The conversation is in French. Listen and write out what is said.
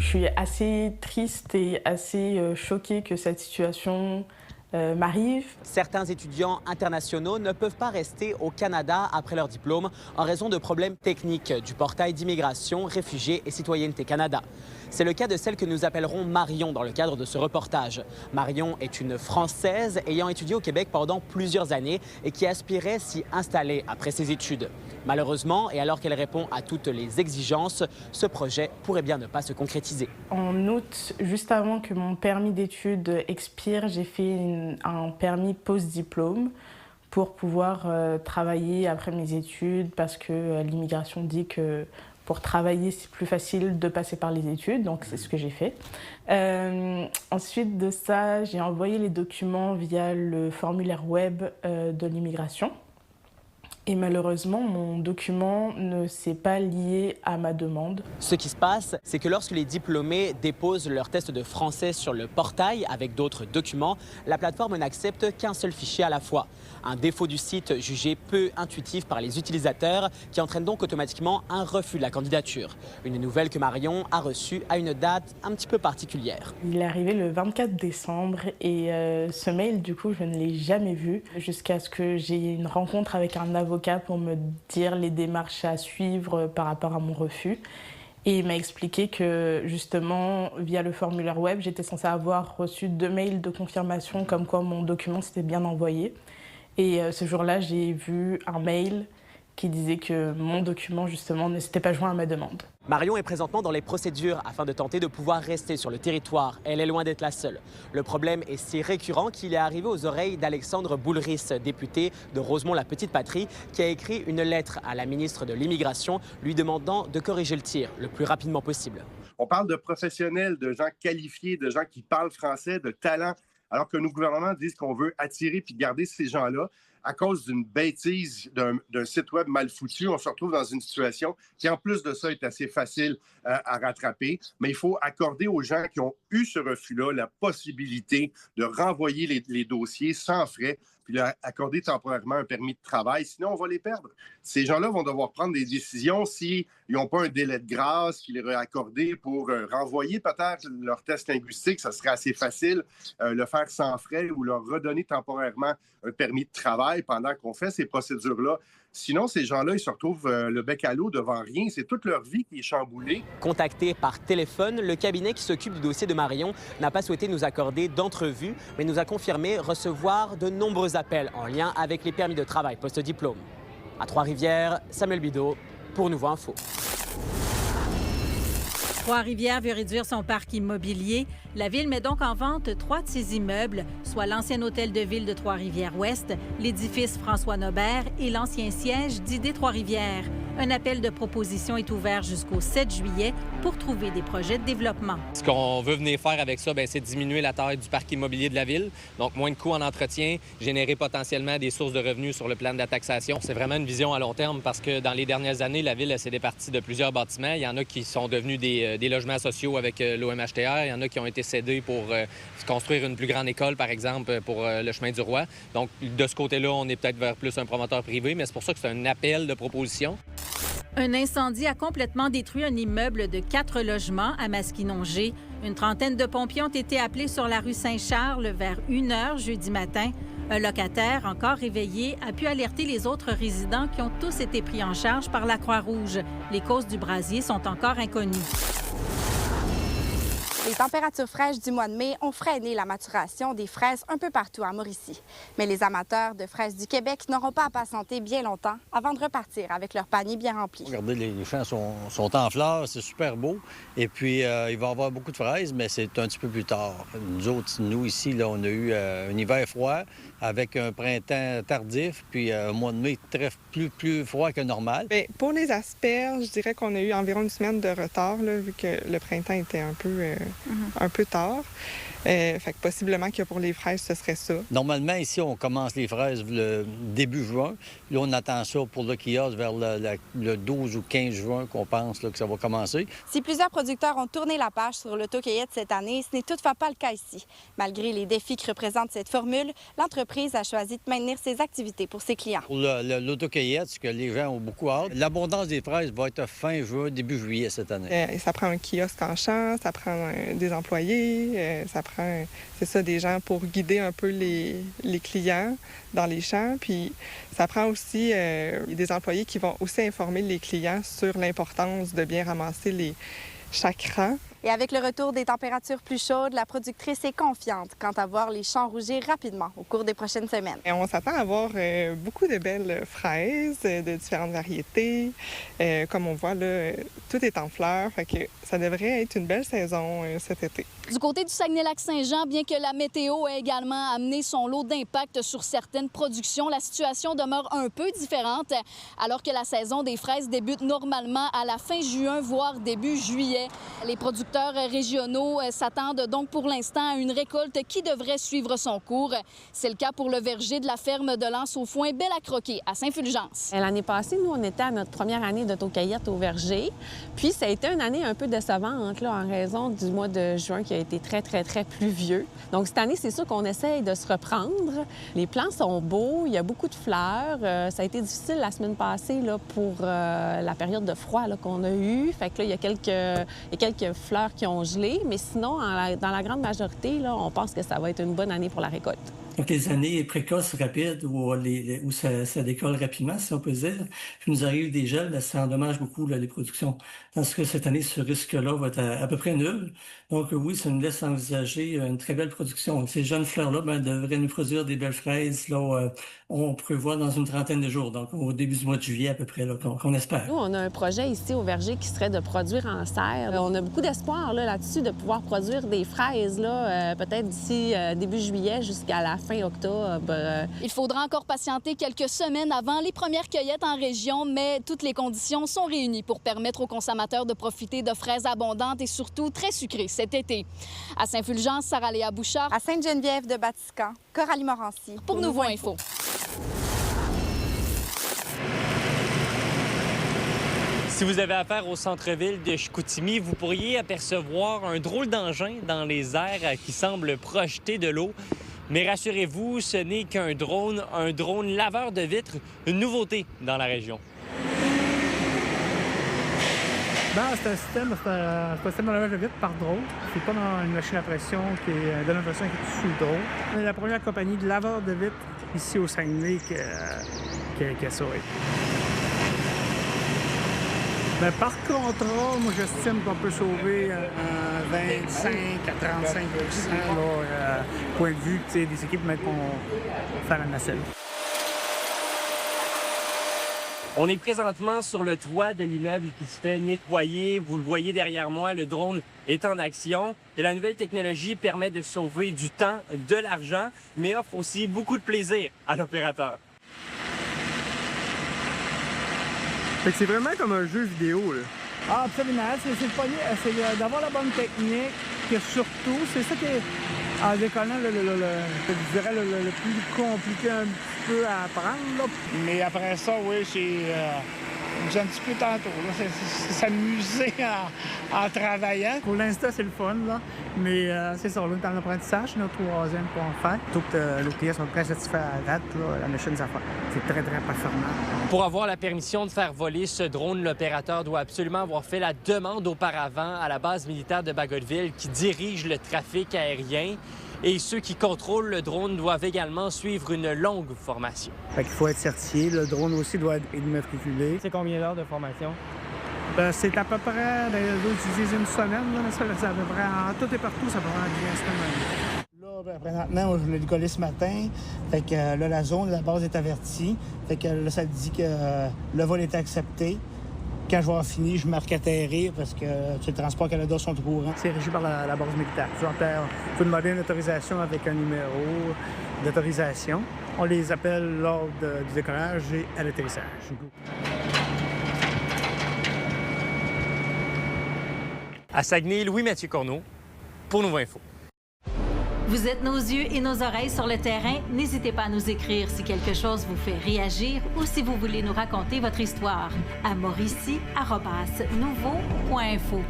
Je suis assez triste et assez choquée que cette situation m'arrive. Certains étudiants internationaux ne peuvent pas rester au Canada après leur diplôme en raison de problèmes techniques du portail d'immigration, réfugiés et citoyenneté Canada. C'est le cas de celle que nous appellerons Marion dans le cadre de ce reportage. Marion est une Française ayant étudié au Québec pendant plusieurs années et qui aspirait s'y installer après ses études. Malheureusement, et alors qu'elle répond à toutes les exigences, ce projet pourrait bien ne pas se concrétiser. En août, juste avant que mon permis d'études expire, j'ai fait un permis post-diplôme pour pouvoir travailler après mes études parce que l'immigration dit que pour travailler, c'est plus facile de passer par les études, donc c'est ce que j'ai fait. Ensuite de ça, j'ai envoyé les documents via le formulaire web de l'immigration. Et malheureusement, mon document ne s'est pas lié à ma demande. Ce qui se passe, c'est que lorsque les diplômés déposent leur test de français sur le portail avec d'autres documents, la plateforme n'accepte qu'un seul fichier à la fois. Un défaut du site jugé peu intuitif par les utilisateurs qui entraîne donc automatiquement un refus de la candidature. Une nouvelle que Marion a reçue à une date un petit peu particulière. Il est arrivé le 24 décembre et ce mail, du coup, je ne l'ai jamais vu jusqu'à ce que j'ai une rencontre avec un avocat pour me dire les démarches à suivre par rapport à mon refus. Et il m'a expliqué que justement, via le formulaire web, j'étais censée avoir reçu 2 mails de confirmation comme quoi mon document s'était bien envoyé. Et ce jour-là, j'ai vu un mail qui disait que mon document, justement, ne s'était pas joint à ma demande. Marion est présentement dans les procédures afin de tenter de pouvoir rester sur le territoire. Elle est loin d'être la seule. Le problème est si récurrent qu'il est arrivé aux oreilles d'Alexandre Boulris, député de Rosemont-la-Petite-Patrie, qui a écrit une lettre à la ministre de l'Immigration lui demandant de corriger le tir le plus rapidement possible. On parle de professionnels, de gens qualifiés, de gens qui parlent français, de talents, alors que nos gouvernements disent qu'on veut attirer puis garder ces gens-là. À cause d'une bêtise d'un site web mal foutu, on se retrouve dans une situation qui, en plus de ça, est assez facile à rattraper. Mais il faut accorder aux gens qui ont eu ce refus-là la possibilité de renvoyer les dossiers sans frais, puis leur accorder temporairement un permis de travail. Sinon, on va les perdre. Ces gens-là vont devoir prendre des décisions s'ils n'ont pas un délai de grâce qui leur est accordé pour renvoyer peut-être leur test linguistique. Ça serait assez facile, le faire sans frais ou leur redonner temporairement un permis de travail pendant qu'on fait ces procédures-là. Sinon, ces gens-là, ils se retrouvent le bec à l'eau devant rien. C'est toute leur vie qui est chamboulée. Contacté par téléphone, le cabinet qui s'occupe du dossier de Marion n'a pas souhaité nous accorder d'entrevue, mais nous a confirmé recevoir de nombreux appels en lien avec les permis de travail post-diplôme. À Trois-Rivières, Samuel Bideau pour Nouveau Info. Trois-Rivières veut réduire son parc immobilier. La Ville met donc en vente 3 de ses immeubles, soit l'ancien hôtel de ville de Trois-Rivières-Ouest, l'édifice François-Nobert et l'ancien siège d'Idée Trois-Rivières. Un appel de proposition est ouvert jusqu'au 7 juillet pour trouver des projets de développement. Ce qu'on veut venir faire avec ça, c'est diminuer la taille du parc immobilier de la Ville. Donc, moins de coûts en entretien, générer potentiellement des sources de revenus sur le plan de la taxation. C'est vraiment une vision à long terme parce que dans les dernières années, la Ville s'est départie de plusieurs bâtiments. Il y en a qui sont devenus des logements sociaux avec l'OMHTR. Il y en a qui ont été cédés pour construire une plus grande école, par exemple, pour le chemin du Roi. Donc, de ce côté-là, on est peut-être vers plus un promoteur privé, mais c'est pour ça que c'est un appel de proposition. Un incendie a complètement détruit un immeuble de 4 logements à Masquinongé. Une trentaine de pompiers ont été appelés sur la rue Saint-Charles vers 1h jeudi matin. Un locataire, encore réveillé, a pu alerter les autres résidents qui ont tous été pris en charge par la Croix-Rouge. Les causes du brasier sont encore inconnues. Les températures fraîches du mois de mai ont freiné la maturation des fraises un peu partout à Mauricie. Mais les amateurs de fraises du Québec n'auront pas à patienter bien longtemps avant de repartir avec leur panier bien rempli. Regardez, les champs sont en fleurs, c'est super beau. Et puis, il va y avoir beaucoup de fraises, mais c'est un petit peu plus tard. Nous ici, là, on a eu un hiver froid avec un printemps tardif, puis un mois de mai plus froid que normal. Bien, pour les asperges, je dirais qu'on a eu environ une semaine de retard, là, vu que le printemps était un peu un peu tard. Fait que possiblement que pour les fraises, ce serait ça. Normalement, ici, on commence les fraises le début juin. Là, on attend ça pour le kiosque vers le 12 ou 15 juin qu'on pense là, que ça va commencer. Si plusieurs producteurs ont tourné la page sur l'autocueillette cette année, ce n'est toutefois pas le cas ici. Malgré les défis que représente cette formule, l'entreprise a choisi de maintenir ses activités pour ses clients. Pour l'autocueillette, ce que les gens ont beaucoup hâte, l'abondance des fraises va être fin juin, début juillet cette année. Ça prend un kiosque en champ, ça prend des employés, ça prend, c'est ça, des gens pour guider un peu les clients dans les champs. Puis ça prend aussi des employés qui vont aussi informer les clients sur l'importance de bien ramasser chaque rang. Et avec le retour des températures plus chaudes, la productrice est confiante quant à voir les champs rougir rapidement au cours des prochaines semaines. Et on s'attend à voir beaucoup de belles fraises de différentes variétés. Comme on voit, là, tout est en fleurs, fait que ça devrait être une belle saison cet été. Du côté du Saguenay-Lac-Saint-Jean, bien que la météo ait également amené son lot d'impact sur certaines productions, la situation demeure un peu différente alors que la saison des fraises débute normalement à la fin juin, voire début juillet. Les producteurs régionaux s'attendent donc pour l'instant à une récolte qui devrait suivre son cours. C'est le cas pour le verger de la ferme de L'Anse-au-Foin, Belle-à-Croquer, à Saint-Fulgence. L'année passée, nous, on était à notre première année d'autocueillette au verger. Puis ça a été une année un peu décevante là, en raison du mois de juin qui a été très, très, très pluvieux. Donc cette année, c'est sûr qu'on essaye de se reprendre. Les plants sont beaux, il y a beaucoup de fleurs. Ça a été difficile la semaine passée là, pour la période de froid qu'on a eue. Fait que là, il y a quelques fleurs qui ont gelé, mais sinon, dans la grande majorité, là, on pense que ça va être une bonne année pour la récolte. Donc, les années précoces, rapides, où ça décolle rapidement, si on peut dire, puis nous arrive des gels, ça endommage beaucoup là, les productions. Tandis que cette année, ce risque-là va être à peu près nul. Donc oui, ça nous laisse envisager une très belle production. Ces jeunes fleurs-là devraient nous produire des belles fraises. Là, on prévoit dans une trentaine de jours, donc au début du mois de juillet à peu près, qu'on espère. Nous, on a un projet ici au verger qui serait de produire en serre. On a beaucoup d'espoir là-dessus de pouvoir produire des fraises, peut-être d'ici début juillet jusqu'à la fin octobre. Il faudra encore patienter quelques semaines avant les premières cueillettes en région, mais toutes les conditions sont réunies pour permettre aux consommateurs de profiter de fraises abondantes et surtout très sucrées cet été. À Saint-Fulgence, Sarah-Léa Bouchard. À Sainte-Geneviève de Batiscan, Coralie Morancy. Pour Nouveau Info. Si vous avez affaire au centre-ville de Chicoutimi, vous pourriez apercevoir un drôle d'engin dans les airs qui semble projeter de l'eau. Mais rassurez-vous, ce n'est qu'un drone, laveur de vitres, une nouveauté dans la région. C'est un système de lavage de vitres par drone. C'est pas dans une machine à pression qui est de l'impression qui est sous le drone. On est la première compagnie de laveurs de vitres ici au Saguenay qui a ça. Oui. Par contrat, moi, j'estime qu'on peut sauver 25 à 35 point de vue des équipes qui vont faire la nacelle. On est présentement sur le toit de l'immeuble qui se fait nettoyer. Vous le voyez derrière moi, le drone est en action. Et la nouvelle technologie permet de sauver du temps, de l'argent, mais offre aussi beaucoup de plaisir à l'opérateur. C'est vraiment comme un jeu vidéo, là. Ah, absolument. C'est d'avoir la bonne technique, que surtout, c'est ça qui est, en décollant, je dirais, le plus compliqué un petit peu à apprendre, là. Mais après ça, oui, c'est un petit peu tantôt, là. C'est s'amuser en travaillant. Pour l'instant, c'est le fun, là. Mais c'est ça, là, dans l'apprentissage, c'est notre troisième qu'on fait. Tout les clients sont très satisfaits à date, là, la machine, ça fait. C'est très, très performant. Pour avoir la permission de faire voler ce drone, l'opérateur doit absolument avoir fait la demande auparavant à la base militaire de Bagotville qui dirige le trafic aérien. Et ceux qui contrôlent le drone doivent également suivre une longue formation. Fait qu'il faut être certifié. Le drone aussi doit être immatriculé. C'est combien d'heures de formation? C'est à peu près, d'utiliser une semaine. Là, ça à peu près, en tout et partout, ça peut prendre 10 semaines. Là, présentement, je l'ai décollé ce matin. Fait que là, la zone, la base est avertie. Fait que là, ça dit que le vol est accepté. Quand je vais avoir fini, je marque atterrir parce que le Transport Canada sont au courant. C'est régi par la base militaire. Il faut demander une autorisation avec un numéro d'autorisation. On les appelle lors du décollage et à l'atterrissage. À Saguenay, Louis-Mathieu Corneau, pour Nouveau Info. Vous êtes nos yeux et nos oreilles sur le terrain. N'hésitez pas à nous écrire si quelque chose vous fait réagir ou si vous voulez nous raconter votre histoire à mauricie@nouveau.info.